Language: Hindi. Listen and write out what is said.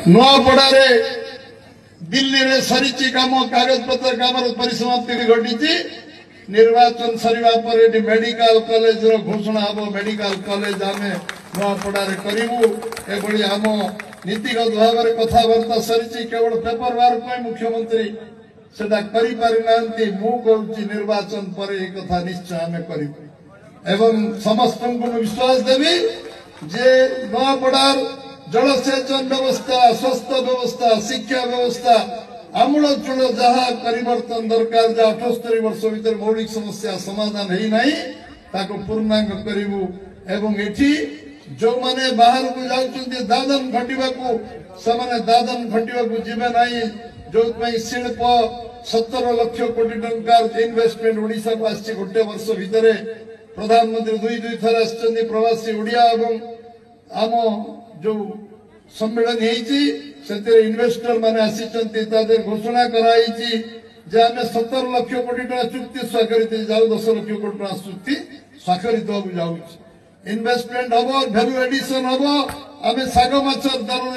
नुआपड़े दिल्ली रे सरीची काम कागज पत्र काम परिसमाप्ति भी घटी निर्वाचन सरिवा पर एटी मेडिकल कॉलेज रो घोषणा हम मेडिकल कॉलेज आम नुआपड़े करूँ एभली आम नीतिगत भाव में कथबार्ता सरी केवल पेपर वर्क मुख्यमंत्री सेटा करि पारि नांती मु कहूची निर्वाचन पर एक कथा निश्चय आम करूँ समस्त को विश्वास देवी जे नुआपड़ार जलसेचन व्यवस्था स्वास्थ्य व्यवस्था शिक्षा व्यवस्था आमूलचूल जहाँ परिवर्तन दरकार जहाँ 78 वर्ष भीतर मौलिक समस्या समाधान है नहीं ताको पूर्णांग करूँ एवं एठी जो माने बाहर को जाउछन्ती दादन घटिबा को समान दादन घटिबा को जीवे नहीं जो शिल्प 17 लाख कोटी टंकार इन्वेस्टमेंट ओडिशा को आछि गोटे वर्ष भीतर प्रधानमंत्री दुई थर आछन्ती प्रवासी ओडिया एवं आम जो सम्मेलन होती इन्वेस्टर माने आसीचंती तादेर घोषणा कराई जे आमे 17 लाख कोटी टका चुक्ति स्वाक्षरित जाऊ 10 लाख कोटी टका चुक्ति स्वाक्षरित हो जाऊ इन्वेस्टमेंट हम वैल्यू एडिशन हम आमे साग माछ दर